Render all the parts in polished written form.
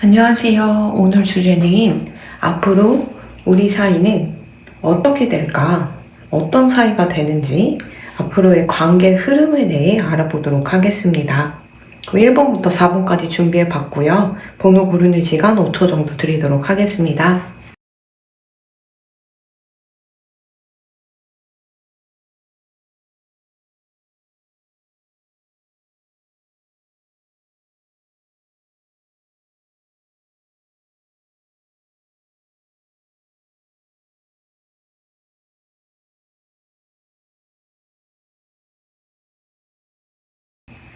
안녕하세요. 오늘 주제는 앞으로 우리 사이는 어떻게 될까? 어떤 사이가 되는지 앞으로의 관계 흐름에 대해 알아보도록 하겠습니다. 1번부터 4번까지 준비해 봤고요. 번호 고르는 시간 5초 정도 드리도록 하겠습니다.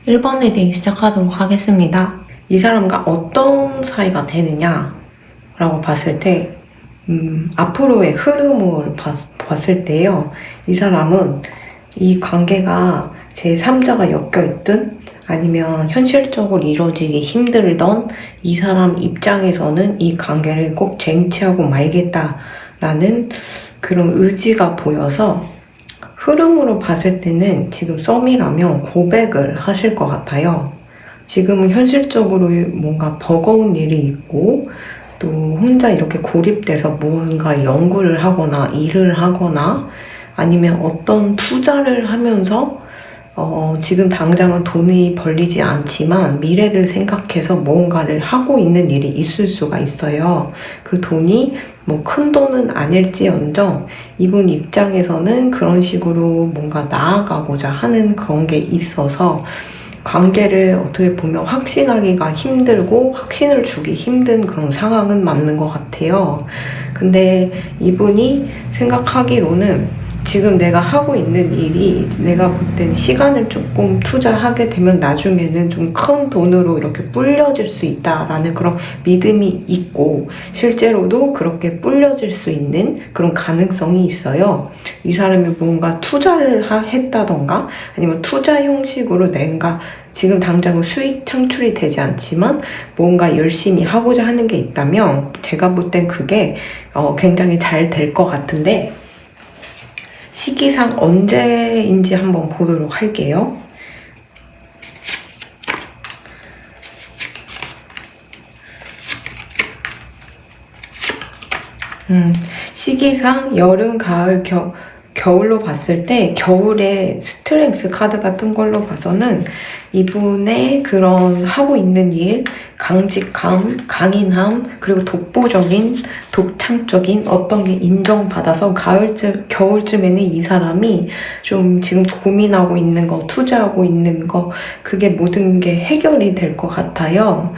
(1번) 헤딩 시작하도록 하겠습니다. 이 사람과 어떤 사이가 되느냐 라고 봤을 때 앞으로의 흐름을 봤을 때요. 이 사람은 이 관계가 제3자가 엮여있든 아니면 현실적으로 이루어지기 힘들던 이 사람 입장에서는 이 관계를 꼭 쟁취하고 말겠다라는 그런 의지가 보여서 흐름으로 봤을 때는 지금 썸이라면 고백을 하실 것 같아요. 지금은 현실적으로 뭔가 버거운 일이 있고 또 혼자 이렇게 고립돼서 무언가 연구를 하거나 일을 하거나 아니면 어떤 투자를 하면서 지금 당장은 돈이 벌리지 않지만 미래를 생각해서 무언가를 하고 있는 일이 있을 수가 있어요. 그 돈이 뭐 큰 돈은 아닐지언정 이분 입장에서는 그런 식으로 뭔가 나아가고자 하는 그런 게 있어서 관계를 어떻게 보면 확신하기가 힘들고 확신을 주기 힘든 그런 상황은 맞는 것 같아요. 근데 이분이 생각하기로는 지금 내가 하고 있는 일이 내가 볼 땐 시간을 조금 투자하게 되면 나중에는 좀 큰 돈으로 이렇게 불려질 수 있다라는 그런 믿음이 있고 실제로도 그렇게 불려질 수 있는 그런 가능성이 있어요. 이 사람이 뭔가 투자를 했다던가 아니면 투자 형식으로 내가 지금 당장은 수익 창출이 되지 않지만 뭔가 열심히 하고자 하는 게 있다면 제가 볼 땐 그게 굉장히 잘 될 것 같은데 시기상 언제인지 한번 보도록 할게요. 시기상 여름, 가을, 겨울로 봤을 때 겨울에 스트렝스 카드가 뜬 걸로 봐서는 이분의 그런 하고 있는 일, 강직함, 강인함, 그리고 독보적인, 독창적인 어떤 게 인정받아서 겨울쯤에는 이 사람이 좀 지금 고민하고 있는 거, 투자하고 있는 거, 그게 모든 게 해결이 될 것 같아요.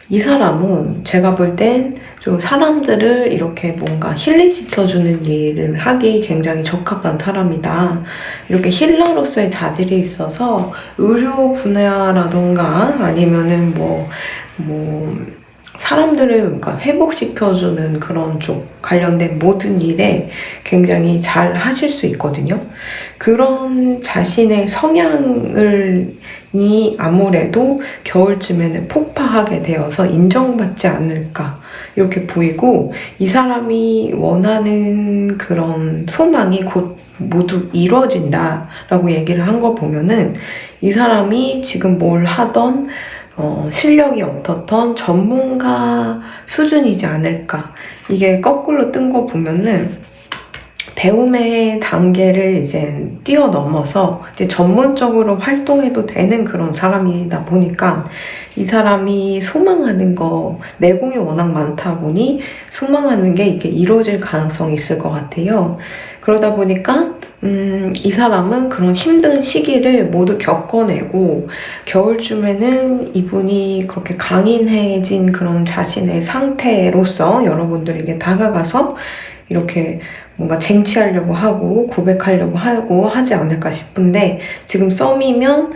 이 사람은 제가 볼 땐 좀 사람들을 이렇게 뭔가 힐링시켜주는 일을 하기 굉장히 적합한 사람이다. 이렇게 힐러로서의 자질이 있어서 의료 분야라던가 아니면은 사람들을 그러니까 회복시켜주는 그런 쪽 관련된 모든 일에 굉장히 잘 하실 수 있거든요. 그런 자신의 성향이 아무래도 겨울쯤에는 폭파하게 되어서 인정받지 않을까 이렇게 보이고 이 사람이 원하는 그런 소망이 곧 모두 이루어진다라고 얘기를 한 거 보면은 이 사람이 지금 뭘 하던 실력이 어떻던 전문가 수준이지 않을까. 이게 거꾸로 뜬 거 보면은 배움의 단계를 이제 뛰어넘어서 이제 전문적으로 활동해도 되는 그런 사람이다 보니까 이 사람이 소망하는 거, 내공이 워낙 많다 보니 소망하는 게 이게 이루어질 가능성이 있을 것 같아요. 그러다 보니까 이 사람은 그런 힘든 시기를 모두 겪어내고 겨울쯤에는 이분이 그렇게 강인해진 그런 자신의 상태로서 여러분들에게 다가가서 이렇게 뭔가 쟁취하려고 하고 고백하려고 하고 하지 않을까 싶은데 지금 썸이면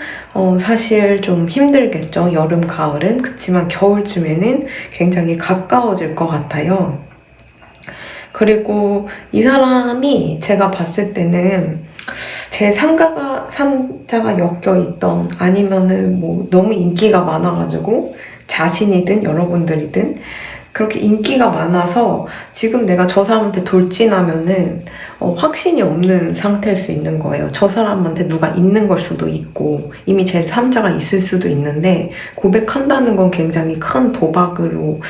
사실 좀 힘들겠죠. 여름, 가을은. 그치만 겨울쯤에는 굉장히 가까워질 것 같아요. 그리고 이 사람이 제가 봤을 때는 제 3자가 엮여있던 아니면은 뭐 너무 인기가 많아가지고 자신이든 여러분들이든 그렇게 인기가 많아서 지금 내가 저 사람한테 돌진하면은 확신이 없는 상태일 수 있는 거예요. 저 사람한테 누가 있는 걸 수도 있고 이미 제3자가 있을 수도 있는데 고백한다는 건 굉장히 큰 도박으로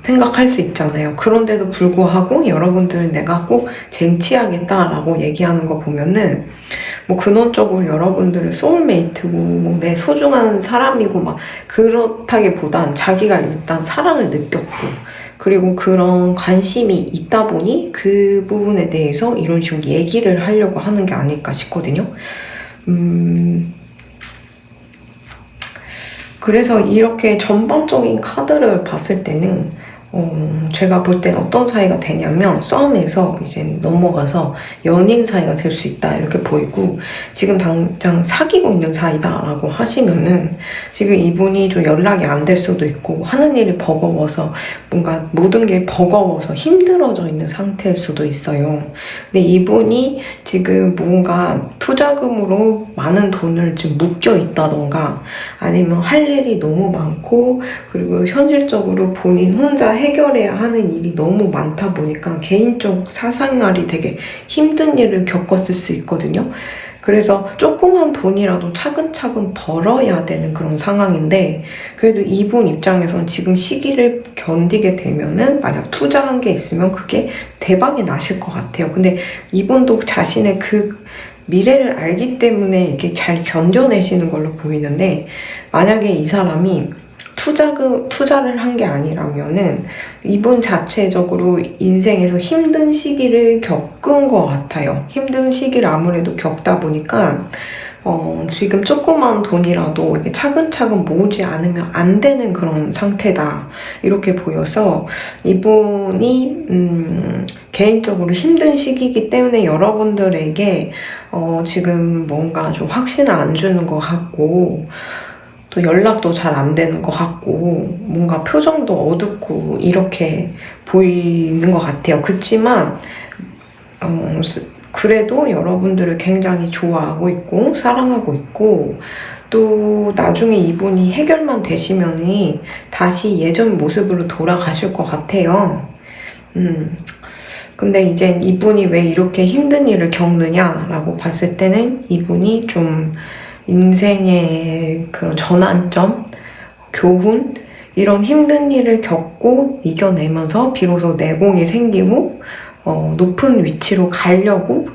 생각할 수 있잖아요. 그런데도 불구하고 여러분들은 내가 꼭 쟁취하겠다라고 얘기하는 거 보면은 뭐 근원적으로 여러분들은 소울메이트고 뭐 내 소중한 사람이고 막 그렇다기보단 자기가 일단 사랑을 느꼈고 그리고 그런 관심이 있다 보니 그 부분에 대해서 이런 식으로 얘기를 하려고 하는 게 아닐까 싶거든요. 그래서 이렇게 전반적인 카드를 봤을 때는 제가 볼 땐 어떤 사이가 되냐면 썸에서 이제 넘어가서 연인 사이가 될 수 있다 이렇게 보이고 지금 당장 사귀고 있는 사이다라고 하시면은 지금 이분이 좀 연락이 안 될 수도 있고 하는 일이 버거워서 뭔가 모든 게 버거워서 힘들어져 있는 상태일 수도 있어요. 근데 이분이 지금 뭔가 투자금으로 많은 돈을 지금 묶여 있다던가 아니면 할 일이 너무 많고 그리고 현실적으로 본인 혼자 해결해야 하는 일이 너무 많다 보니까 개인적 사생활이 되게 힘든 일을 겪었을 수 있거든요. 그래서 조그만 돈이라도 차근차근 벌어야 되는 그런 상황인데 그래도 이분 입장에서는 지금 시기를 견디게 되면은 만약 투자한 게 있으면 그게 대박이 나실 것 같아요. 근데 이분도 자신의 그 미래를 알기 때문에 이게 잘 견뎌내시는 걸로 보이는데 만약에 이 사람이 투자를 한 게 아니라면은 이분 자체적으로 인생에서 힘든 시기를 겪은 것 같아요. 힘든 시기를 아무래도 겪다 보니까 지금 조그만 돈이라도 이렇게 차근차근 모으지 않으면 안 되는 그런 상태다. 이렇게 보여서 이분이 개인적으로 힘든 시기이기 때문에 여러분들에게 지금 뭔가 좀 확신을 안 주는 것 같고 또 연락도 잘 안 되는 것 같고 뭔가 표정도 어둡고 이렇게 보이는 것 같아요. 그치만 그래도 여러분들을 굉장히 좋아하고 있고 사랑하고 있고 또 나중에 이분이 해결만 되시면이 다시 예전 모습으로 돌아가실 것 같아요. 근데 이제 이분이 왜 이렇게 힘든 일을 겪느냐라고 봤을 때는 이분이 좀 인생의 그런 전환점, 교훈, 이런 힘든 일을 겪고 이겨내면서 비로소 내공이 생기고 높은 위치로 가려고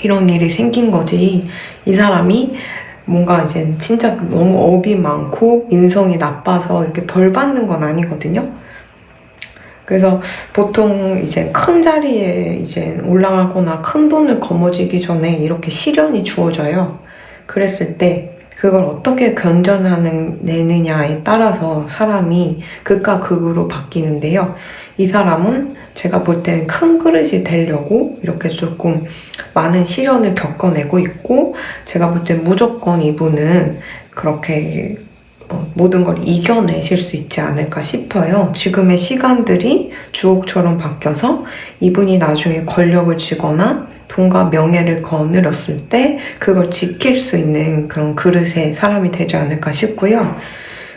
이런 일이 생긴 거지. 이 사람이 뭔가 이제 진짜 너무 업이 많고 인성이 나빠서 이렇게 벌 받는 건 아니거든요. 그래서 보통 이제 큰 자리에 이제 올라가거나 큰 돈을 거머쥐기 전에 이렇게 시련이 주어져요. 그랬을 때 그걸 어떻게 견뎌내느냐에 따라서 사람이 극과 극으로 바뀌는데요. 이 사람은 제가 볼 때는 큰 그릇이 되려고 이렇게 조금 많은 시련을 겪어내고 있고 제가 볼 땐 무조건 이분은 그렇게 모든 걸 이겨내실 수 있지 않을까 싶어요. 지금의 시간들이 주옥처럼 바뀌어서 이분이 나중에 권력을 쥐거나 돈과 명예를 거느렸을 때 그걸 지킬 수 있는 그런 그릇의 사람이 되지 않을까 싶고요.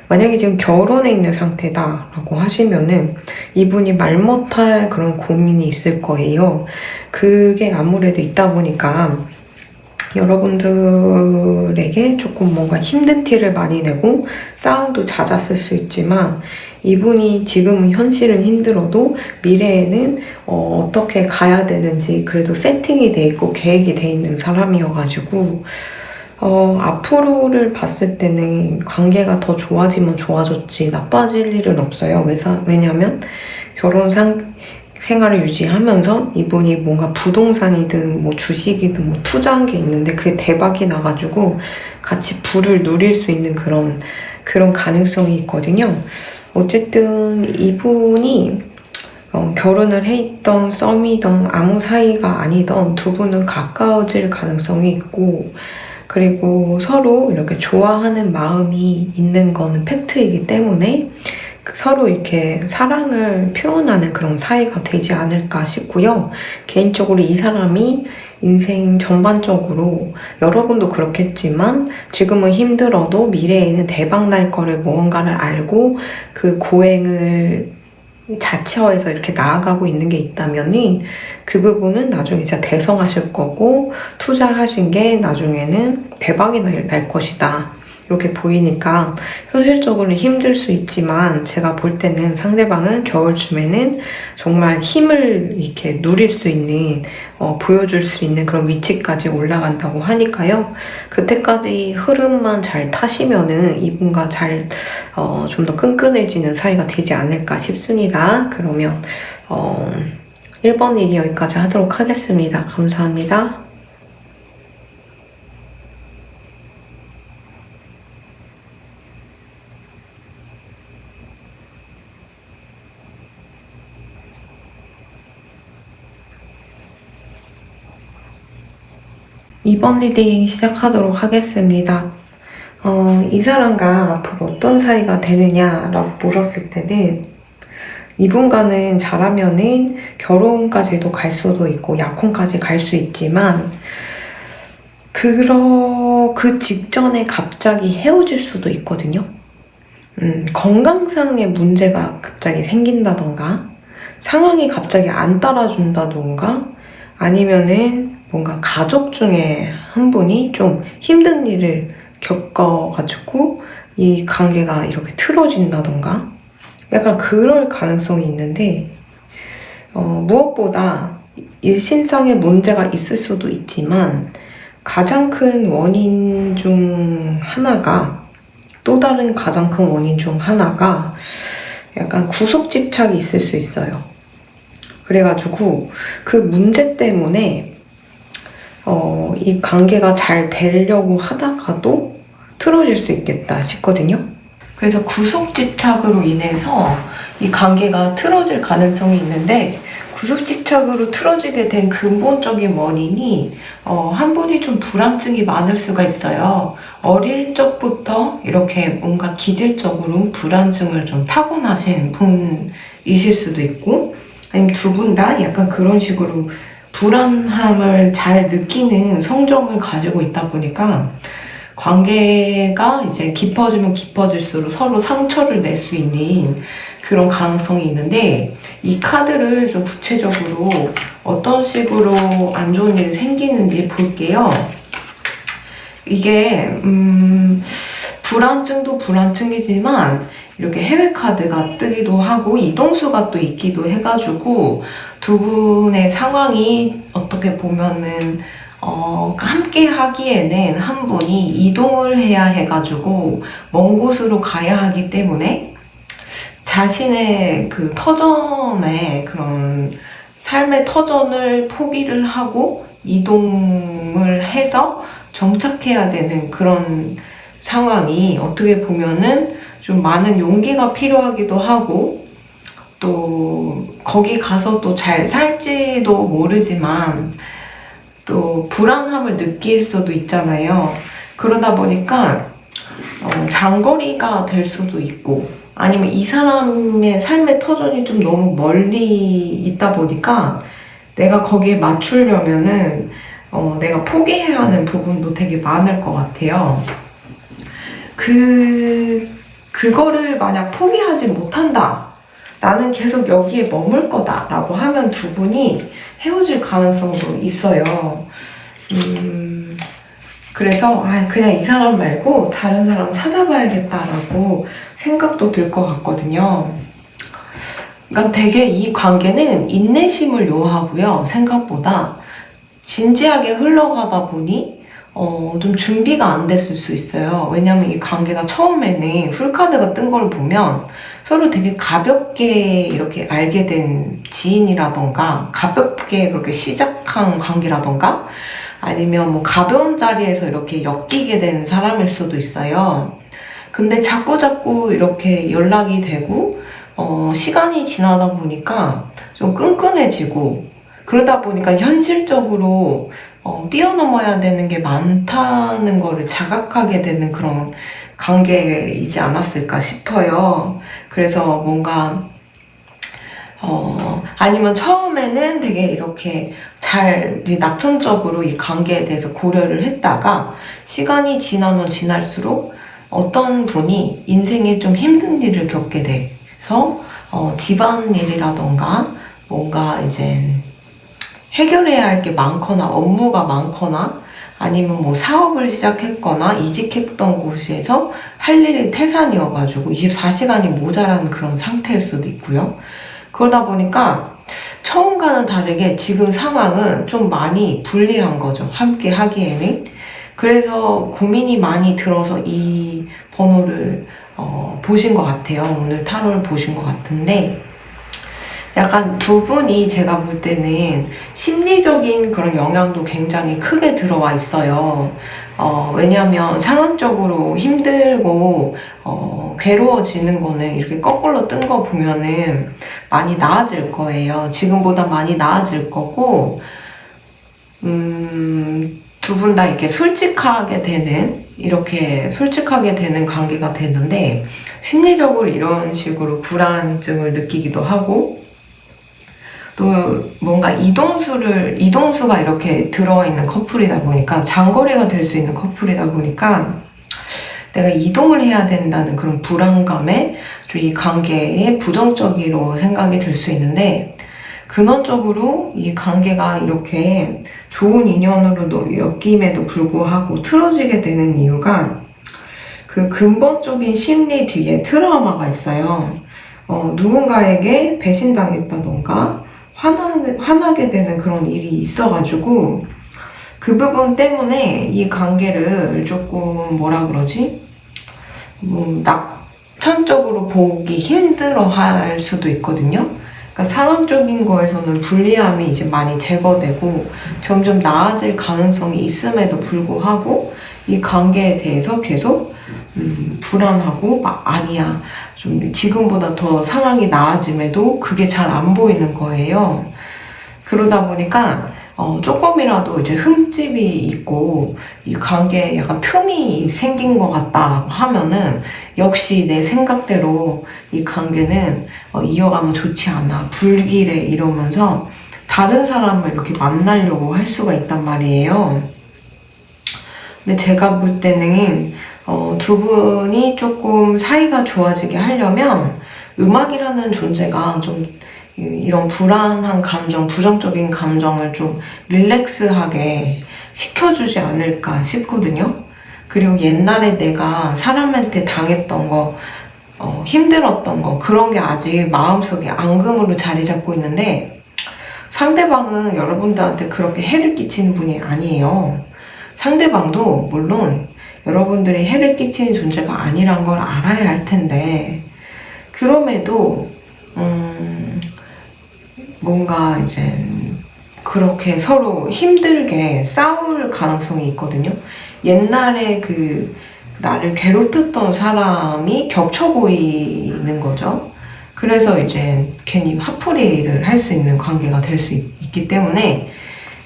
만약에 지금 결혼해 있는 상태다라고 하시면은 이분이 말 못할 그런 고민이 있을 거예요. 그게 아무래도 있다 보니까 여러분들에게 조금 뭔가 힘든 티를 많이 내고 싸움도 잦았을 수 있지만 이분이 지금은 현실은 힘들어도 미래에는 어떻게 가야 되는지 그래도 세팅이 돼 있고 계획이 돼 있는 사람이어가지고 앞으로를 봤을 때는 관계가 더 좋아지면 좋아졌지 나빠질 일은 없어요. 왜냐면 결혼 생활을 유지하면서 이분이 뭔가 부동산이든 뭐 주식이든 뭐 투자한 게 있는데 그게 대박이 나가지고 같이 부를 누릴 수 있는 그런 가능성이 있거든요. 어쨌든 이분이 결혼을 해 있던 썸이던 아무 사이가 아니던 두 분은 가까워질 가능성이 있고 그리고 서로 이렇게 좋아하는 마음이 있는 거는 팩트이기 때문에 서로 이렇게 사랑을 표현하는 그런 사이가 되지 않을까 싶고요. 개인적으로 이 사람이 인생 전반적으로 여러분도 그렇겠지만 지금은 힘들어도 미래에는 대박 날 거를 무언가를 알고 그 고행을 자처해서 이렇게 나아가고 있는 게 있다면은 그 부분은 나중에 진짜 대성하실 거고 투자하신 게 나중에는 대박이 날 것이다. 이렇게 보이니까 현실적으로는 힘들 수 있지만 제가 볼 때는 상대방은 겨울쯤에는 정말 힘을 이렇게 누릴 수 있는 보여줄 수 있는 그런 위치까지 올라간다고 하니까요. 그때까지 흐름만 잘 타시면은 이분과 잘 좀 더 끈끈해지는 사이가 되지 않을까 싶습니다. 그러면 1번 얘기 여기까지 하도록 하겠습니다. 감사합니다. 2번 리딩 시작하도록 하겠습니다. 이 사람과 앞으로 어떤 사이가 되느냐라고 물었을 때는 이분과는 잘하면은 결혼까지도 갈 수도 있고 약혼까지 갈 수 있지만 그 직전에 갑자기 헤어질 수도 있거든요. 건강상의 문제가 갑자기 생긴다던가 상황이 갑자기 안 따라준다던가 아니면은 뭔가 가족 중에 한 분이 좀 힘든 일을 겪어가지고 이 관계가 이렇게 틀어진다던가 약간 그럴 가능성이 있는데 무엇보다 일신상의 문제가 있을 수도 있지만 가장 큰 원인 중 하나가 또 다른 가장 큰 원인 중 하나가 약간 구속집착이 있을 수 있어요. 그래가지고 그 문제 때문에 이 관계가 잘 되려고 하다가도 틀어질 수 있겠다 싶거든요. 그래서 구속집착으로 인해서 이 관계가 틀어질 가능성이 있는데 구속집착으로 틀어지게 된 근본적인 원인이 한 분이 좀 불안증이 많을 수가 있어요. 어릴 적부터 이렇게 뭔가 기질적으로 불안증을 좀 타고나신 분이실 수도 있고 아니면 두 분 다 약간 그런 식으로 불안함을 잘 느끼는 성정을 가지고 있다 보니까 관계가 이제 깊어지면 깊어질수록 서로 상처를 낼 수 있는 그런 가능성이 있는데 이 카드를 좀 구체적으로 어떤 식으로 안 좋은 일이 생기는지 볼게요. 이게 불안증도 불안증이지만 이렇게 해외 카드가 뜨기도 하고 이동수가 또 있기도 해가지고 두 분의 상황이 어떻게 보면은 함께 하기에는 한 분이 이동을 해야 해가지고 먼 곳으로 가야 하기 때문에 자신의 그 터전의 그런 삶의 터전을 포기를 하고 이동을 해서 정착해야 되는 그런 상황이 어떻게 보면은 좀 많은 용기가 필요하기도 하고 또 거기 가서 또 잘 살지도 모르지만 또 불안함을 느낄 수도 있잖아요. 그러다 보니까 장거리가 될 수도 있고 아니면 이 사람의 삶의 터전이 좀 너무 멀리 있다 보니까 내가 거기에 맞추려면은 내가 포기해야 하는 부분도 되게 많을 것 같아요. 그거를 만약 포기하지 못한다. 나는 계속 여기에 머물 거다. 라고 하면 두 분이 헤어질 가능성도 있어요. 그래서 그냥 이 사람 말고 다른 사람 찾아봐야겠다라고 생각도 들 것 같거든요. 그러니까 되게 이 관계는 인내심을 요하고요. 생각보다 진지하게 흘러가다 보니 좀 준비가 안 됐을 수 있어요. 왜냐면 이 관계가 처음에는 풀카드가 뜬 걸 보면 서로 되게 가볍게 이렇게 알게 된 지인이라던가 가볍게 그렇게 시작한 관계라던가 아니면 뭐 가벼운 자리에서 이렇게 엮이게 된 사람일 수도 있어요. 근데 자꾸자꾸 이렇게 연락이 되고 시간이 지나다 보니까 좀 끈끈해지고 그러다 보니까 현실적으로 뛰어넘어야 되는 게 많다는 거를 자각하게 되는 그런 관계이지 않았을까 싶어요. 그래서 뭔가 아니면 처음에는 되게 이렇게 잘 낙천적으로 이 관계에 대해서 고려를 했다가 시간이 지나면 지날수록 어떤 분이 인생에 좀 힘든 일을 겪게 돼서 집안일이라던가 뭔가 이제 해결해야 할 게 많거나 업무가 많거나 아니면 뭐 사업을 시작했거나 이직했던 곳에서 할 일이 태산이어가지고 24시간이 모자란 그런 상태일 수도 있고요. 그러다 보니까 처음과는 다르게 지금 상황은 좀 많이 불리한 거죠. 함께 하기에는. 그래서 고민이 많이 들어서 이 번호를 보신 것 같아요. 오늘 타로를 보신 것 같은데 약간 두 분이 제가 볼 때는 심리적인 그런 영향도 굉장히 크게 들어와 있어요. 왜냐면 상황적으로 힘들고, 괴로워지는 거는 이렇게 거꾸로 뜬 거 보면은 많이 나아질 거예요. 지금보다 많이 나아질 거고, 두 분 다 이렇게 이렇게 솔직하게 되는 관계가 되는데, 심리적으로 이런 식으로 불안증을 느끼기도 하고, 또 뭔가 이동수가 이렇게 들어와 있는 커플이다 보니까 장거리가 될 수 있는 커플이다 보니까 내가 이동을 해야 된다는 그런 불안감에 좀 이 관계에 부정적으로 생각이 들 수 있는데 근원적으로 이 관계가 이렇게 좋은 인연으로 엮임에도 불구하고 틀어지게 되는 이유가 그 근본적인 심리 뒤에 트라우마가 있어요. 누군가에게 배신당했다던가 화나게 되는 그런 일이 있어가지고 그 부분 때문에 이 관계를 조금 낙천적으로 보기 힘들어 할 수도 있거든요. 그러니까 상황적인 거에서는 불리함이 이제 많이 제거되고 점점 나아질 가능성이 있음에도 불구하고 이 관계에 대해서 계속 불안하고 아니야 좀 지금보다 더 상황이 나아짐에도 그게 잘 안 보이는 거예요. 그러다 보니까 조금이라도 이제 흠집이 있고 이 관계에 약간 틈이 생긴 것 같다라고 하면은 역시 내 생각대로 이 관계는 이어가면 좋지 않아 불길해 이러면서 다른 사람을 이렇게 만나려고 할 수가 있단 말이에요. 근데 제가 볼 때는 두 분이 조금 사이가 좋아지게 하려면 음악이라는 존재가 좀 이런 불안한 감정, 부정적인 감정을 좀 릴렉스하게 시켜주지 않을까 싶거든요. 그리고 옛날에 내가 사람한테 당했던 거, 힘들었던 거, 그런 게 아직 마음속에 앙금으로 자리 잡고 있는데 상대방은 여러분들한테 그렇게 해를 끼치는 분이 아니에요. 상대방도 물론 여러분들이 해를 끼치는 존재가 아니란 걸 알아야 할 텐데 그럼에도 뭔가 이제 그렇게 서로 힘들게 싸울 가능성이 있거든요. 옛날에 그 나를 괴롭혔던 사람이 겹쳐 보이는 거죠. 그래서 이제 괜히 화풀이를 할 수 있는 관계가 될 수 있기 때문에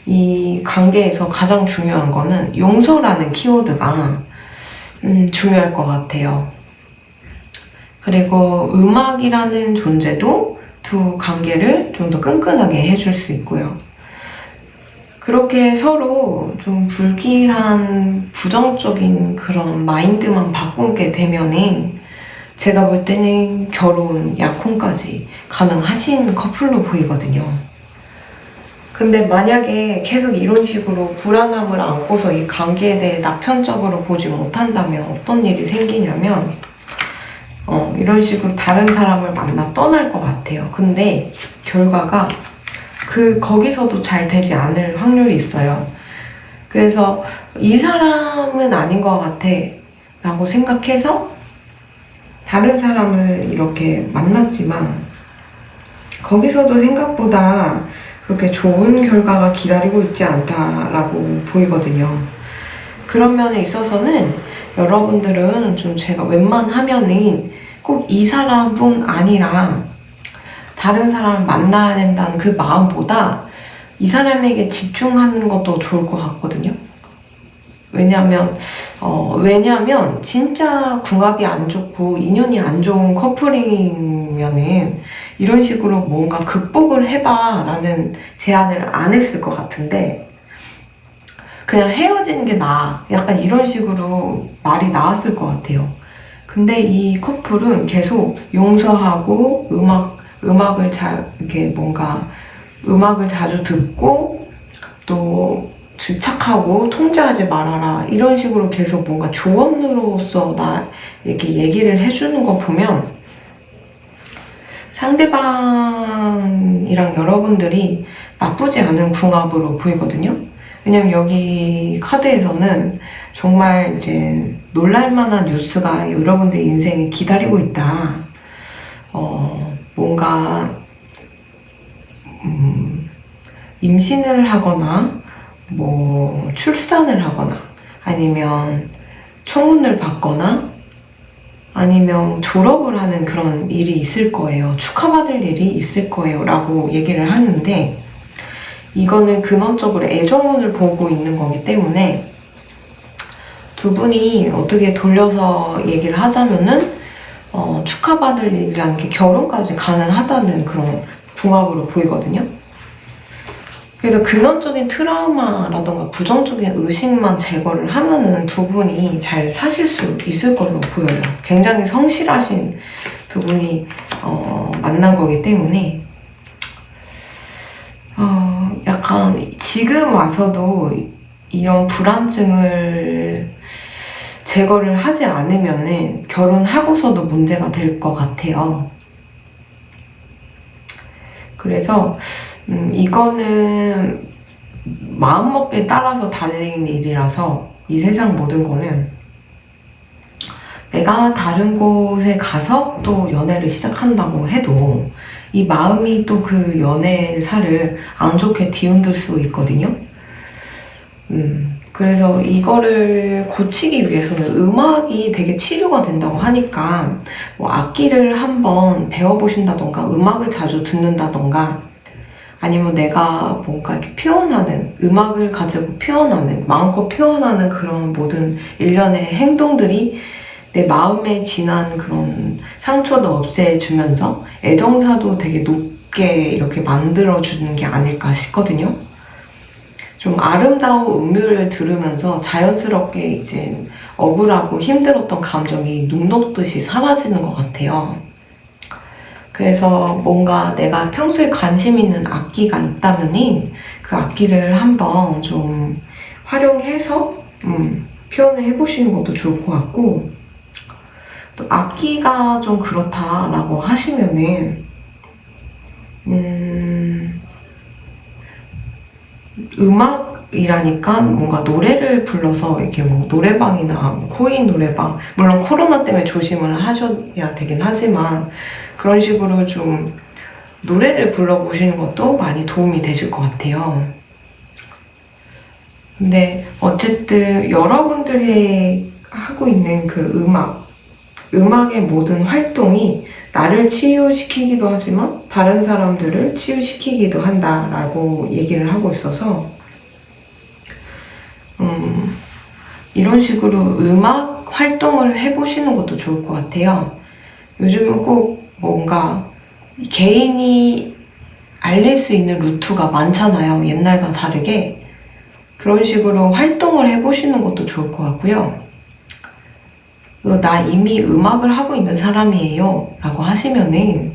이 관계에서 가장 중요한 거는 용서라는 키워드가 중요할 것 같아요. 그리고 음악이라는 존재도 두 관계를 좀 더 끈끈하게 해줄 수 있고요. 그렇게 서로 좀 불길한 부정적인 그런 마인드만 바꾸게 되면은 제가 볼 때는 결혼, 약혼까지 가능하신 커플로 보이거든요. 근데 만약에 계속 이런 식으로 불안함을 안고서 이 관계에 대해 낙천적으로 보지 못한다면 어떤 일이 생기냐면 이런 식으로 다른 사람을 만나 떠날 것 같아요. 근데 결과가 거기서도 잘 되지 않을 확률이 있어요. 그래서 이 사람은 아닌 것 같아 라고 생각해서 다른 사람을 이렇게 만났지만 거기서도 생각보다 그렇게 좋은 결과가 기다리고 있지 않다라고 보이거든요. 그런 면에 있어서는 여러분들은 좀 제가 웬만하면은 꼭 이 사람뿐 아니라 다른 사람을 만나야 된다는 그 마음보다 이 사람에게 집중하는 것도 좋을 것 같거든요. 왜냐면 진짜 궁합이 안 좋고 인연이 안 좋은 커플이면은 이런 식으로 뭔가 극복을 해봐 라는 제안을 안 했을 것 같은데, 그냥 헤어지는 게 나아, 약간 이런 식으로 말이 나왔을 것 같아요. 근데 이 커플은 계속 용서하고 음악을 이렇게 뭔가 음악을 자주 듣고 또 집착하고 통제하지 말아라 이런 식으로 계속 뭔가 조언으로서 나 이렇게 얘기를 해주는 거 보면 상대방이랑 여러분들이 나쁘지 않은 궁합으로 보이거든요. 왜냐면 여기 카드에서는 정말 이제 놀랄만한 뉴스가 여러분들 인생에 기다리고 있다. 뭔가 임신을 하거나 뭐 출산을 하거나 아니면 청혼을 받거나 아니면 졸업을 하는 그런 일이 있을 거예요. 축하받을 일이 있을 거예요 라고 얘기를 하는데, 이거는 근원적으로 애정운을 보고 있는 거기 때문에 두 분이 어떻게 돌려서 얘기를 하자면은 축하받을 일이라는 게 결혼까지 가능하다는 그런 궁합으로 보이거든요. 그래서 근원적인 트라우마라던가 부정적인 의식만 제거를 하면은 두 분이 잘 사실 수 있을 걸로 보여요. 굉장히 성실하신 두 분이 만난 거기 때문에 약간 지금 와서도 이런 불안증을 제거를 하지 않으면은 결혼하고서도 문제가 될 것 같아요. 그래서 이거는 마음먹기에 따라서 달린 일이라서 이 세상 모든 거는 내가 다른 곳에 가서 또 연애를 시작한다고 해도 이 마음이 또 그 연애사를 안 좋게 뒤흔들 수 있거든요. 그래서 이거를 고치기 위해서는 음악이 되게 치료가 된다고 하니까 뭐 악기를 한번 배워보신다던가 음악을 자주 듣는다던가 아니면 내가 뭔가 이렇게 표현하는, 음악을 가지고 표현하는, 마음껏 표현하는 그런 모든 일련의 행동들이 내 마음에 지난 그런 상처도 없애주면서 애정사도 되게 높게 이렇게 만들어주는 게 아닐까 싶거든요. 좀 아름다운 음율을 들으면서 자연스럽게 이제 억울하고 힘들었던 감정이 눈 녹듯이 사라지는 것 같아요. 그래서 뭔가 내가 평소에 관심 있는 악기가 있다면은 그 악기를 한번 좀 활용해서 표현을 해보시는 것도 좋을 것 같고, 또 악기가 좀 그렇다라고 하시면은 음악이라니까 뭔가 노래를 불러서 이렇게 뭐 노래방이나 코인 노래방, 물론 코로나 때문에 조심을 하셔야 되긴 하지만 그런 식으로 좀 노래를 불러보시는 것도 많이 도움이 되실 것 같아요. 근데 어쨌든 여러분들이 하고 있는 그 음악의 모든 활동이 나를 치유시키기도 하지만 다른 사람들을 치유시키기도 한다라고 얘기를 하고 있어서 이런 식으로 음악 활동을 해보시는 것도 좋을 것 같아요. 요즘은 꼭 뭔가 개인이 알릴 수 있는 루트가 많잖아요. 옛날과 다르게. 그런 식으로 활동을 해보시는 것도 좋을 것 같고요. 나 이미 음악을 하고 있는 사람이에요 라고 하시면은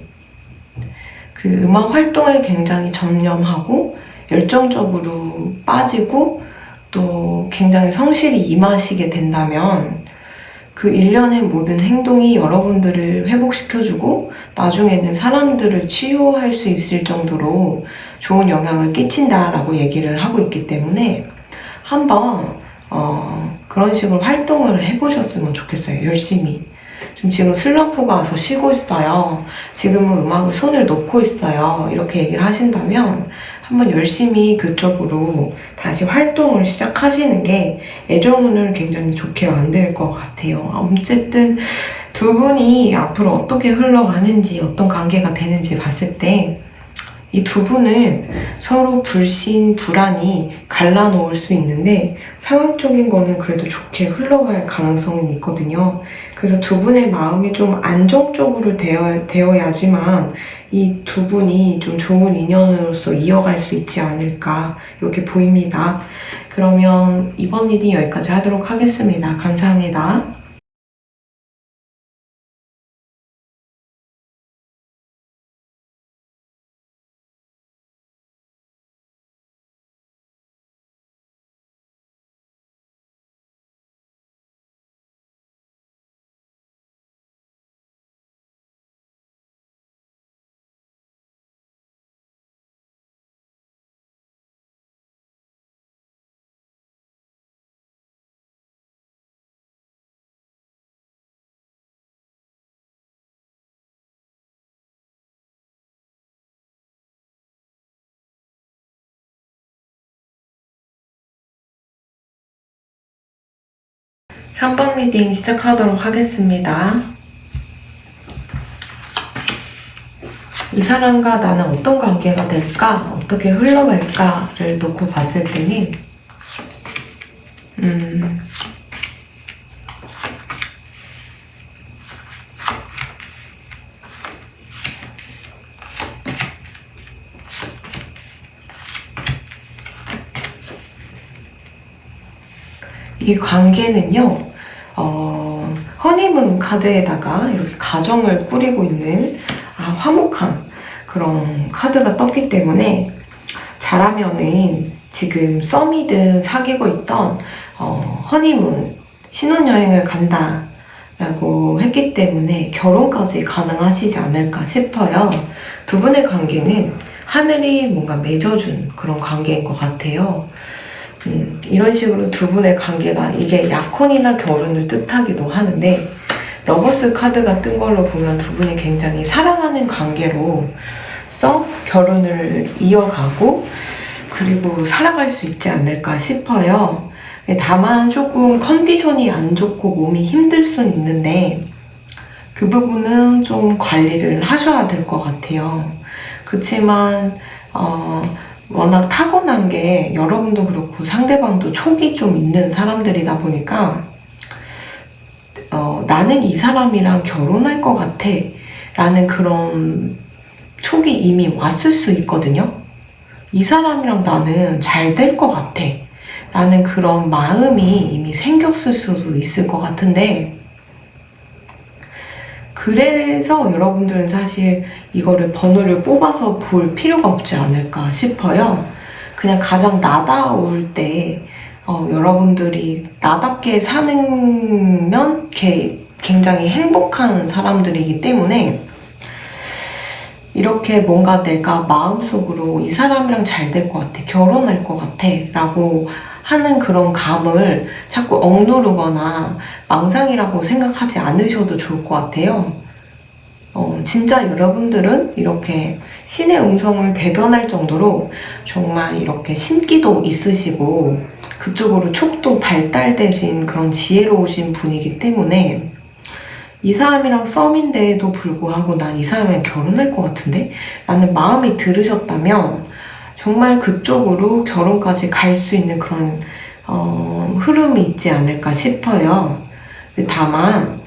그 음악 활동에 굉장히 전념하고 열정적으로 빠지고 또 굉장히 성실히 임하시게 된다면 그 일련의 모든 행동이 여러분들을 회복시켜주고 나중에는 사람들을 치유할 수 있을 정도로 좋은 영향을 끼친다라고 얘기를 하고 있기 때문에 한번 그런 식으로 활동을 해보셨으면 좋겠어요. 열심히. 지금 슬럼프가 와서 쉬고 있어요. 지금은 음악을 손을 놓고 있어요. 이렇게 얘기를 하신다면 한번 열심히 그쪽으로 다시 활동을 시작하시는 게 애정운을 굉장히 좋게 만들 것 같아요. 어쨌든 두 분이 앞으로 어떻게 흘러가는지 어떤 관계가 되는지 봤을 때 이 두 분은 서로 불신, 불안이 갈라놓을 수 있는데 상황적인 거는 그래도 좋게 흘러갈 가능성이 있거든요. 그래서 두 분의 마음이 좀 안정적으로 되어야지만 이 두 분이 좀 좋은 인연으로서 이어갈 수 있지 않을까 이렇게 보입니다. 그러면 이번 리딩 여기까지 하도록 하겠습니다. 감사합니다. 삼 번 리딩 시작하도록 하겠습니다. 이 사람과 나는 어떤 관계가 될까? 어떻게 흘러갈까를 놓고 봤을 때는 이 관계는요, 허니문 카드에다가 이렇게 가정을 꾸리고 있는 화목한 그런 카드가 떴기 때문에 잘하면은 지금 썸이든 사귀고 있던 허니문 신혼여행을 간다 라고 했기 때문에 결혼까지 가능하시지 않을까 싶어요. 두 분의 관계는 하늘이 뭔가 맺어준 그런 관계인 것 같아요. 이런 식으로 두 분의 관계가 이게 약혼이나 결혼을 뜻하기도 하는데 러버스 카드가 뜬 걸로 보면 두 분이 굉장히 사랑하는 관계로서 결혼을 이어가고 그리고 살아갈 수 있지 않을까 싶어요. 다만 조금 컨디션이 안 좋고 몸이 힘들 순 있는데 그 부분은 좀 관리를 하셔야 될 것 같아요. 그치만 워낙 타고난 게 여러분도 그렇고 상대방도 촉이 좀 있는 사람들이다 보니까 나는 이 사람이랑 결혼할 것 같아 라는 그런 촉이 이미 왔을 수 있거든요. 이 사람이랑 나는 잘 될 것 같아 라는 그런 마음이 이미 생겼을 수도 있을 것 같은데 그래서 여러분들은 사실 이거를 번호를 뽑아서 볼 필요가 없지 않을까 싶어요. 그냥 가장 나다울 때 여러분들이 나답게 사는 굉장히 행복한 사람들이기 때문에 이렇게 뭔가 내가 마음속으로 이 사람이랑 잘 될 것 같아, 결혼할 것 같아 라고 하는 그런 감을 자꾸 억누르거나 망상이라고 생각하지 않으셔도 좋을 것 같아요. 진짜 여러분들은 이렇게 신의 음성을 대변할 정도로 정말 이렇게 신기도 있으시고 그쪽으로 촉도 발달되신 그런 지혜로우신 분이기 때문에 이 사람이랑 썸인데도 불구하고 난 이 사람이랑 결혼할 것 같은데? 라는 마음이 들으셨다면 정말 그쪽으로 결혼까지 갈 수 있는 그런 흐름이 있지 않을까 싶어요. 다만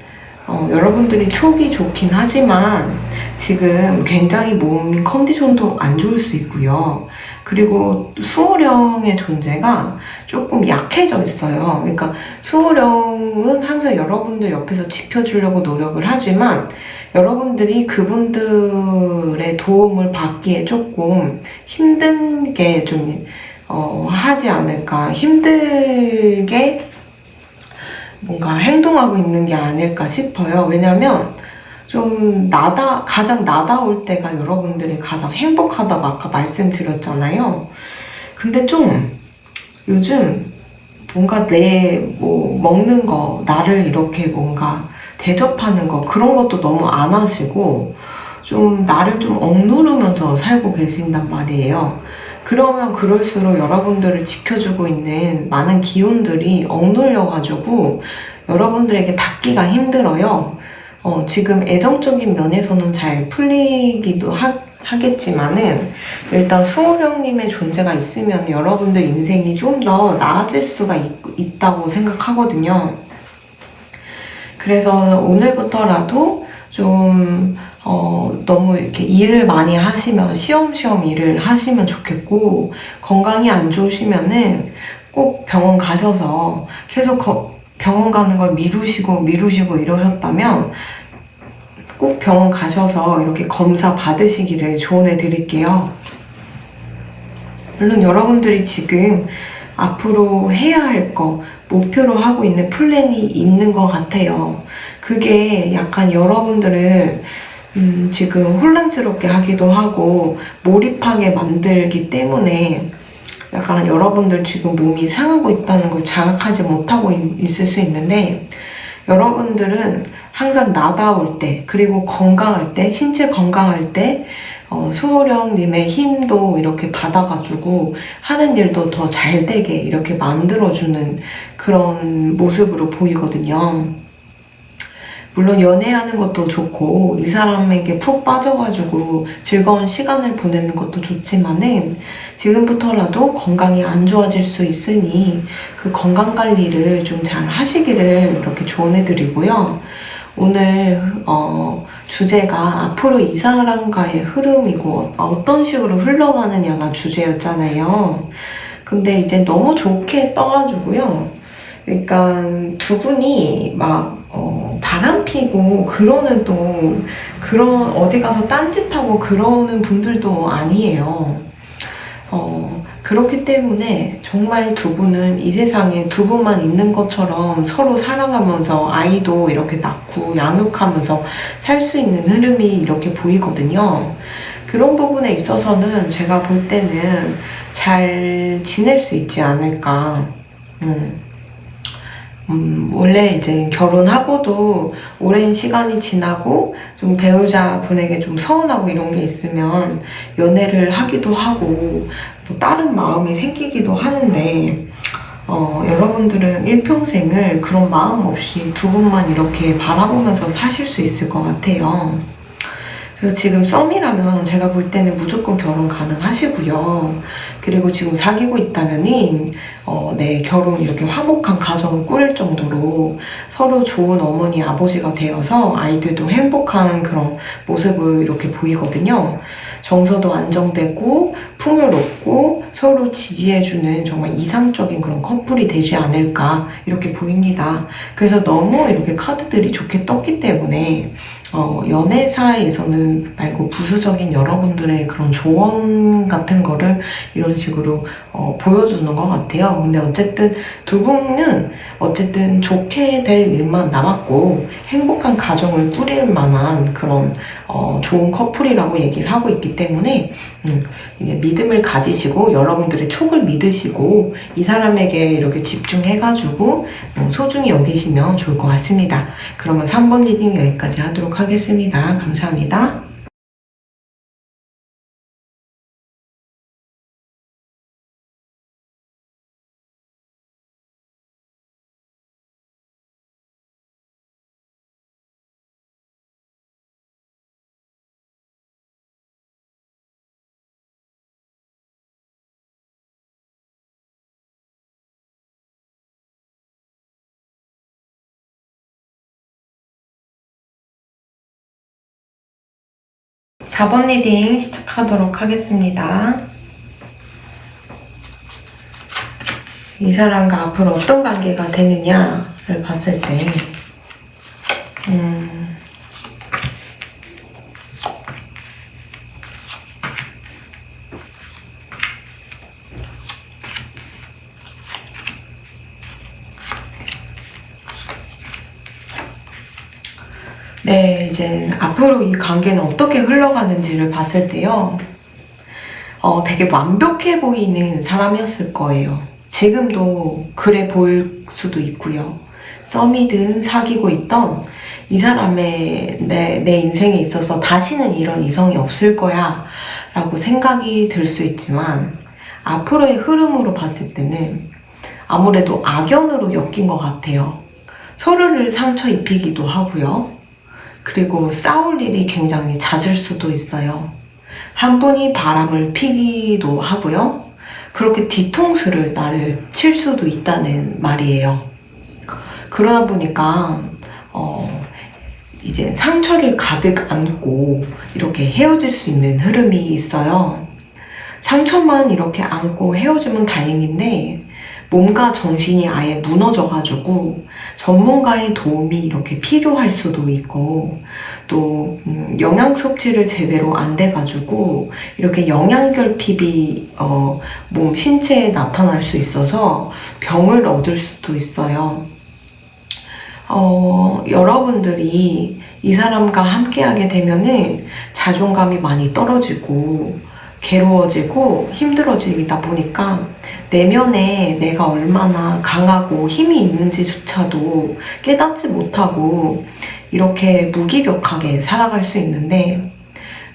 여러분들이 촉이 좋긴 하지만 지금 굉장히 몸 컨디션도 안 좋을 수 있고요. 그리고 수호령의 존재가 조금 약해져 있어요. 그러니까 수호령은 항상 여러분들 옆에서 지켜주려고 노력을 하지만 여러분들이 그분들의 도움을 받기에 조금 힘든 게 좀 하지 않을까, 힘들게 뭔가 행동하고 있는 게 아닐까 싶어요. 왜냐면 좀 가장 나다울 때가 여러분들이 가장 행복하다고 아까 말씀드렸잖아요. 근데 좀 요즘 뭔가 먹는 거, 나를 이렇게 뭔가 대접하는 거, 그런 것도 너무 안 하시고 좀 나를 좀 억누르면서 살고 계신단 말이에요. 그러면 그럴수록 여러분들을 지켜주고 있는 많은 기운들이 억눌려가지고 여러분들에게 닿기가 힘들어요. 지금 애정적인 면에서는 잘 풀리기도 하겠지만은 일단 수호령님의 존재가 있으면 여러분들 인생이 좀 더 나아질 수가 있다고 생각하거든요. 그래서 오늘부터라도 좀 너무 이렇게 일을 많이 하시면 쉬엄쉬엄 일을 하시면 좋겠고, 건강이 안 좋으시면은 꼭 병원 가셔서 계속 병원 가는 걸 미루시고 이러셨다면 꼭 병원 가셔서 이렇게 검사 받으시기를 조언해 드릴게요. 물론 여러분들이 지금 앞으로 해야 할 거, 목표로 하고 있는 플랜이 있는 것 같아요. 그게 약간 여러분들을 지금 혼란스럽게 하기도 하고 몰입하게 만들기 때문에 약간 여러분들 지금 몸이 상하고 있다는 걸 자각하지 못하고 있을 수 있는데, 여러분들은 항상 나다울 때, 그리고 건강할 때, 신체 건강할 때 수호령님의 힘도 이렇게 받아가지고 하는 일도 더 잘 되게 이렇게 만들어주는 그런 모습으로 보이거든요. 물론 연애하는 것도 좋고 이 사람에게 푹 빠져가지고 즐거운 시간을 보내는 것도 좋지만은 지금부터라도 건강이 안 좋아질 수 있으니 그 건강 관리를 좀 잘 하시기를 이렇게 조언해 드리고요. 오늘 주제가 앞으로 이 사람과의 흐름이고 어떤 식으로 흘러가느냐가 주제였잖아요. 근데 이제 너무 좋게 떠가지고요. 그러니까 두 분이 막 바람 피고 그러는 또 그런 어디 가서 딴짓하고 그러는 분들도 아니에요. 그렇기 때문에 정말 두 분은 이 세상에 두 분만 있는 것처럼 서로 사랑하면서 아이도 이렇게 낳고 양육하면서 살 수 있는 흐름이 이렇게 보이거든요. 그런 부분에 있어서는 제가 볼 때는 잘 지낼 수 있지 않을까. 원래 이제 결혼하고도 오랜 시간이 지나고 좀 배우자분에게 좀 서운하고 이런 게 있으면 연애를 하기도 하고 또 다른 마음이 생기기도 하는데, 여러분들은 일평생을 그런 마음 없이 두 분만 이렇게 바라보면서 사실 수 있을 것 같아요. 그래서 지금 썸이라면 제가 볼 때는 무조건 결혼 가능하시고요. 그리고 지금 사귀고 있다면은 네, 결혼 이렇게 화목한 가정을 꾸릴 정도로 서로 좋은 어머니 아버지가 되어서 아이들도 행복한 그런 모습을 이렇게 보이거든요. 정서도 안정되고 풍요롭고 서로 지지해주는 정말 이상적인 그런 커플이 되지 않을까 이렇게 보입니다. 그래서 너무 이렇게 카드들이 좋게 떴기 때문에 연애사에서는 말고 부수적인 여러분들의 그런 조언 같은 거를 이런 식으로 보여주는 것 같아요. 근데 어쨌든 두 분은 어쨌든 좋게 될 일만 남았고 행복한 가정을 꾸릴 만한 그런 좋은 커플이라고 얘기를 하고 있기 때문에 이제 믿음을 가지시고 여러분들의 촉을 믿으시고 이 사람에게 이렇게 집중해가지고 소중히 여기시면 좋을 것 같습니다. 그러면 3번 리딩 여기까지 하도록 하겠습니다. 감사합니다. 사 번 리딩 시작하도록 하겠습니다. 이 사람과 앞으로 어떤 관계가 되느냐를 봤을 때 네, 이제 앞으로 이 관계는 어떻게 흘러가는지를 봤을 때요. 되게 완벽해 보이는 사람이었을 거예요. 지금도 그래 보일 수도 있고요. 썸이든 사귀고 있던 이 사람의 내 인생에 있어서 다시는 이런 이성이 없을 거야 라고 생각이 들 수 있지만, 앞으로의 흐름으로 봤을 때는 아무래도 악연으로 엮인 것 같아요. 서로를 상처 입히기도 하고요. 그리고 싸울 일이 굉장히 잦을 수도 있어요. 한 분이 바람을 피기도 하고요. 그렇게 뒤통수를 나를 칠 수도 있다는 말이에요. 그러다 보니까 이제 상처를 가득 안고 이렇게 헤어질 수 있는 흐름이 있어요. 상처만 이렇게 안고 헤어지면 다행인데 몸과 정신이 아예 무너져가지고 전문가의 도움이 이렇게 필요할 수도 있고 또 영양 섭취를 제대로 안 돼가지고 이렇게 영양결핍이 몸 신체에 나타날 수 있어서 병을 얻을 수도 있어요. 여러분들이 이 사람과 함께하게 되면은 자존감이 많이 떨어지고 괴로워지고 힘들어지다 보니까 내면에 내가 얼마나 강하고 힘이 있는지조차도 깨닫지 못하고 이렇게 무기력하게 살아갈 수 있는데,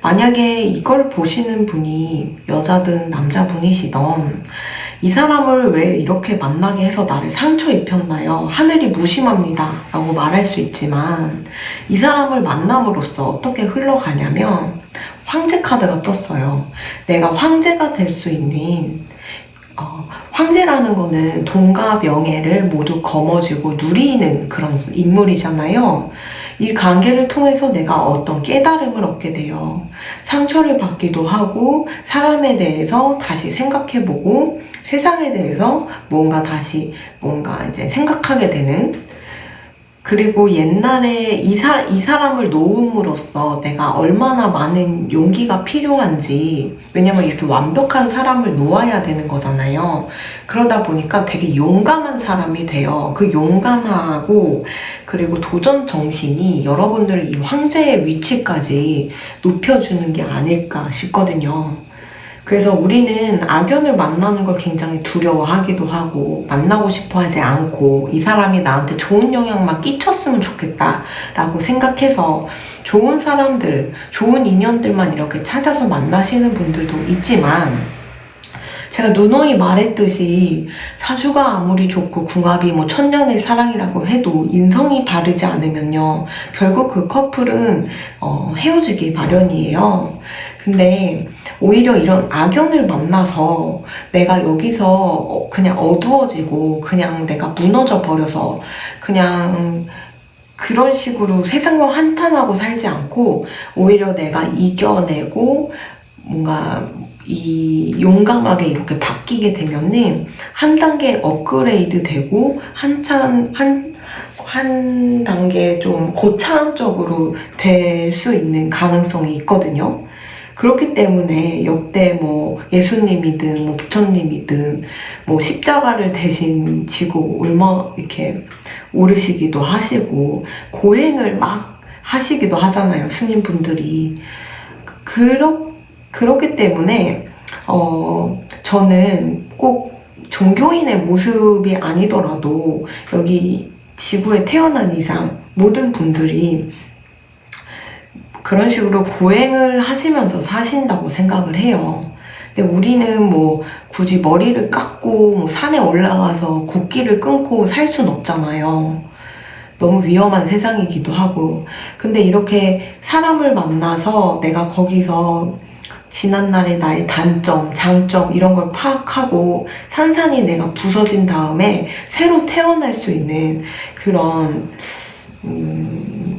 만약에 이걸 보시는 분이 여자든 남자분이시던 이 사람을 왜 이렇게 만나게 해서 나를 상처 입혔나요? 하늘이 무심합니다 라고 말할 수 있지만, 이 사람을 만남으로써 어떻게 흘러가냐면 황제 카드가 떴어요. 내가 황제가 될 수 있는 황제라는 거는 돈과 명예를 모두 거머쥐고 누리는 그런 인물이잖아요. 이 관계를 통해서 내가 어떤 깨달음을 얻게 돼요. 상처를 받기도 하고 사람에 대해서 다시 생각해보고 세상에 대해서 다시 이제 생각하게 되는, 그리고 옛날에 이 사람을 놓음으로써 내가 얼마나 많은 용기가 필요한지, 왜냐면 이렇게 완벽한 사람을 놓아야 되는 거잖아요. 그러다 보니까 되게 용감한 사람이 돼요. 그 용감하고 그리고 도전 정신이 여러분들 이 황제의 위치까지 높여주는 게 아닐까 싶거든요. 그래서 우리는 악연을 만나는 걸 굉장히 두려워하기도 하고 만나고 싶어 하지 않고, 이 사람이 나한테 좋은 영향만 끼쳤으면 좋겠다라고 생각해서 좋은 사람들, 좋은 인연들만 이렇게 찾아서 만나시는 분들도 있지만, 제가 누누이 말했듯이 사주가 아무리 좋고 궁합이 천년의 사랑이라고 해도 인성이 바르지 않으면요, 결국 그 커플은 헤어지기 마련이에요. 근데 오히려 이런 악연을 만나서 내가 여기서 그냥 어두워지고 그냥 내가 무너져 버려서 그냥 그런 식으로 세상과 한탄하고 살지 않고, 오히려 내가 이겨내고 뭔가 이 용감하게 이렇게 바뀌게 되면은 한 단계 업그레이드 되고 한 단계 좀 고차원적으로 될 수 있는 가능성이 있거든요. 그렇기 때문에 역대 예수님이든 부처님이든 십자가를 대신 지고 이렇게 오르시기도 하시고 고행을 막 하시기도 하잖아요, 스님분들이. 그렇기 때문에 저는 꼭 종교인의 모습이 아니더라도 여기 지구에 태어난 이상 모든 분들이 그런 식으로 고행을 하시면서 사신다고 생각을 해요. 근데 우리는 굳이 머리를 깎고 산에 올라가서 곡기를 끊고 살 순 없잖아요. 너무 위험한 세상이기도 하고. 근데 이렇게 사람을 만나서 내가 거기서 지난날의 나의 단점, 장점 이런 걸 파악하고 산산이 내가 부서진 다음에 새로 태어날 수 있는 그런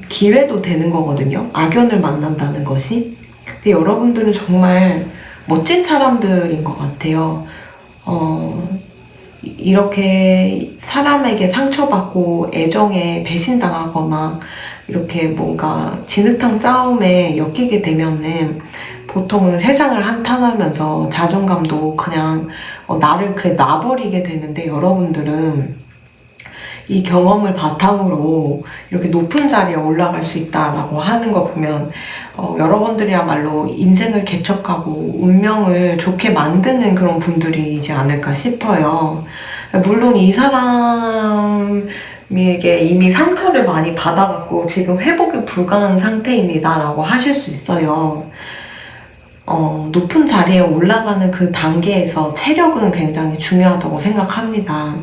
기회도 되는 거거든요. 악연을 만난다는 것이. 근데 여러분들은 정말 멋진 사람들인 것 같아요. 이렇게 사람에게 상처받고 애정에 배신당하거나 이렇게 뭔가 진흙탕 싸움에 엮이게 되면은 보통은 세상을 한탄하면서 자존감도 그냥 나를 그냥 놔버리게 되는데, 여러분들은 이 경험을 바탕으로 이렇게 높은 자리에 올라갈 수 있다라고 하는 거 보면 여러분들이야말로 인생을 개척하고 운명을 좋게 만드는 그런 분들이지 않을까 싶어요. 물론 이 사람에게 이미 상처를 많이 받아갖고 지금 회복이 불가능한 상태입니다 라고 하실 수 있어요. 높은 자리에 올라가는 그 단계에서 체력은 굉장히 중요하다고 생각합니다.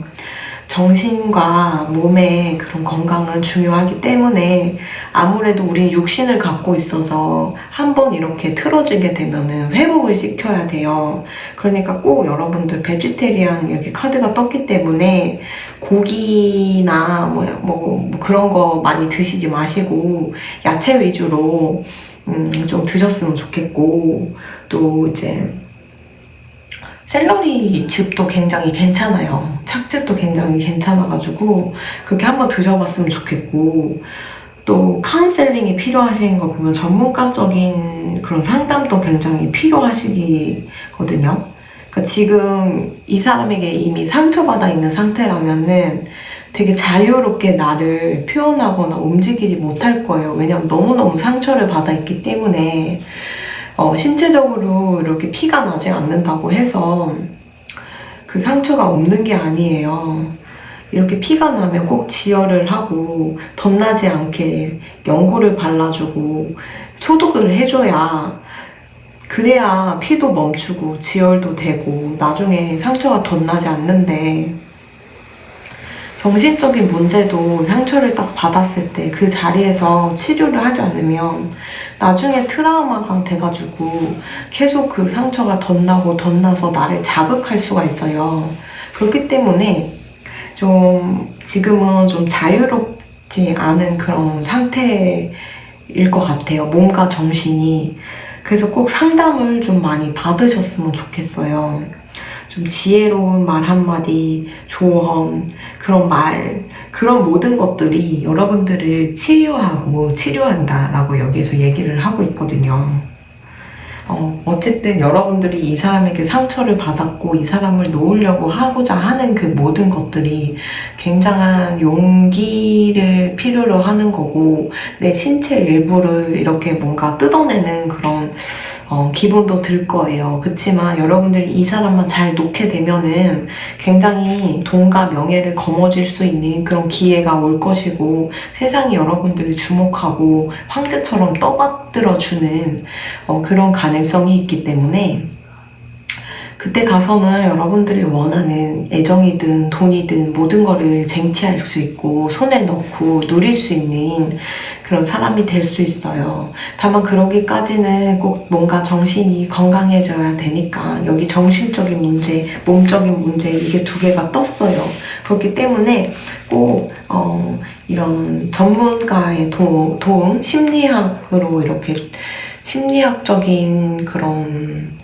정신과 몸의 그런 건강은 중요하기 때문에 아무래도 우린 육신을 갖고 있어서 한번 이렇게 틀어지게 되면은 회복을 시켜야 돼요. 그러니까 꼭 여러분들 베지테리안 여기 카드가 떴기 때문에 고기나 뭐 그런 거 많이 드시지 마시고 야채 위주로 좀 드셨으면 좋겠고, 또 이제 샐러리 즙도 굉장히 괜찮아요. 착즙도 굉장히 괜찮아가지고 그렇게 한번 드셔봤으면 좋겠고, 또 카운셀링이 필요하신 거 보면 전문가적인 그런 상담도 굉장히 필요하시거든요. 그러니까 지금 이 사람에게 이미 상처받아 있는 상태라면은 되게 자유롭게 나를 표현하거나 움직이지 못할 거예요. 왜냐면 너무너무 상처를 받아 있기 때문에. 신체적으로 이렇게 피가 나지 않는다고 해서 그 상처가 없는 게 아니에요. 이렇게 피가 나면 꼭 지혈을 하고 덧나지 않게 연고를 발라주고 소독을 해줘야, 그래야 피도 멈추고 지혈도 되고 나중에 상처가 덧나지 않는데, 정신적인 문제도 상처를 딱 받았을 때 그 자리에서 치료를 하지 않으면 나중에 트라우마가 돼가지고 계속 그 상처가 덧나서 나를 자극할 수가 있어요. 그렇기 때문에 좀 지금은 좀 자유롭지 않은 그런 상태일 것 같아요. 몸과 정신이. 그래서 꼭 상담을 좀 많이 받으셨으면 좋겠어요. 좀 지혜로운 말 한마디, 조언, 그런 모든 것들이 여러분들을 치유하고 치료한다라고 여기서 얘기를 하고 있거든요. 어쨌든 여러분들이 이 사람에게 상처를 받았고 이 사람을 놓으려고 하고자 하는 그 모든 것들이 굉장한 용기를 필요로 하는 거고, 내 신체 일부를 이렇게 뭔가 뜯어내는 그런 기분도 들 거예요. 그치만 여러분들이 이 사람만 잘 놓게 되면은 굉장히 돈과 명예를 거머쥘 수 있는 그런 기회가 올 것이고, 세상이 여러분들을 주목하고 황제처럼 떠받들어주는 그런 가능성이 있기 때문에, 그때 가서는 여러분들이 원하는 애정이든 돈이든 모든 거를 쟁취할 수 있고 손에 넣고 누릴 수 있는 그런 사람이 될 수 있어요. 다만 그러기까지는 꼭 뭔가 정신이 건강해져야 되니까, 여기 정신적인 문제, 몸적인 문제, 이게 두 개가 떴어요. 그렇기 때문에 꼭 이런 전문가의 도움, 심리학으로 이렇게 심리학적인 그런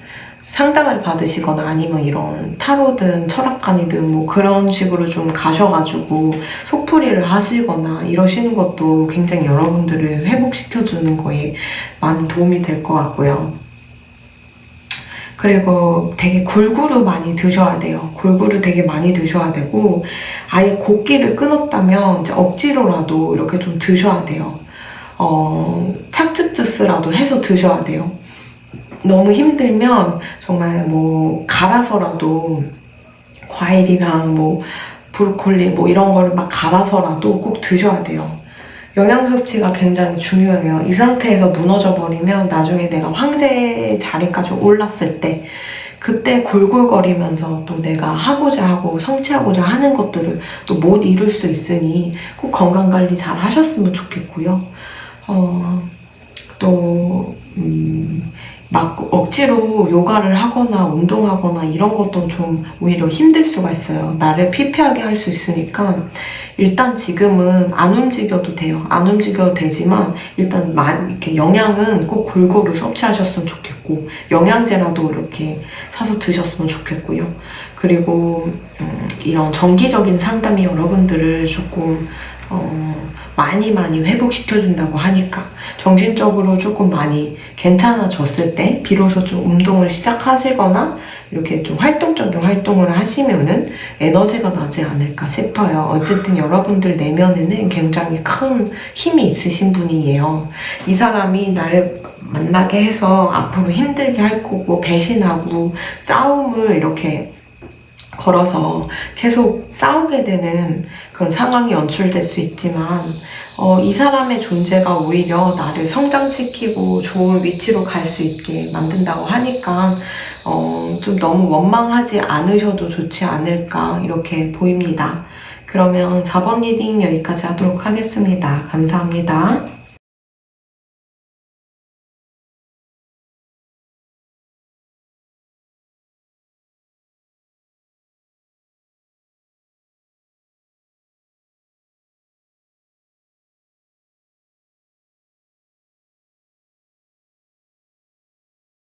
상담을 받으시거나 아니면 이런 타로든 철학관이든 뭐 그런 식으로 좀 가셔가지고 속풀이를 하시거나 이러시는 것도 굉장히 여러분들을 회복시켜주는 거에 많은 도움이 될 것 같고요. 그리고 되게 골고루 많이 드셔야 돼요. 골고루 되게 많이 드셔야 되고, 아예 곡기를 끊었다면 이제 억지로라도 이렇게 좀 드셔야 돼요. 착즙 주스라도 해서 드셔야 돼요. 너무 힘들면 정말 뭐 갈아서라도, 과일이랑 뭐 브로콜리 뭐 이런 거를 막 갈아서라도 꼭 드셔야 돼요. 영양 섭취가 굉장히 중요해요. 이 상태에서 무너져 버리면 나중에 내가 황제 자리까지 올랐을 때, 그때 골골거리면서 또 내가 하고자 하고 성취하고자 하는 것들을 또 못 이룰 수 있으니 꼭 건강관리 잘 하셨으면 좋겠고요. 막 억지로 요가를 하거나 운동하거나 이런 것도 좀 오히려 힘들 수가 있어요. 나를 피폐하게 할 수 있으니까 일단 지금은 안 움직여도 돼요. 안 움직여도 되지만 일단 이렇게 영양은 꼭 골고루 섭취하셨으면 좋겠고, 영양제라도 이렇게 사서 드셨으면 좋겠고요. 그리고 이런 정기적인 상담이 여러분들을 조금 많이 회복시켜준다고 하니까, 정신적으로 조금 많이 괜찮아졌을 때 비로소 좀 운동을 시작하시거나 이렇게 좀 활동적인 활동을 하시면은 에너지가 나지 않을까 싶어요. 어쨌든 여러분들 내면에는 굉장히 큰 힘이 있으신 분이에요. 이 사람이 나를 만나게 해서 앞으로 힘들게 할 거고, 배신하고 싸움을 이렇게 걸어서 계속 싸우게 되는 그런 상황이 연출될 수 있지만, 이 사람의 존재가 오히려 나를 성장시키고 좋은 위치로 갈 수 있게 만든다고 하니까 좀 너무 원망하지 않으셔도 좋지 않을까 이렇게 보입니다. 그러면 4번 리딩 여기까지 하도록 하겠습니다. 감사합니다.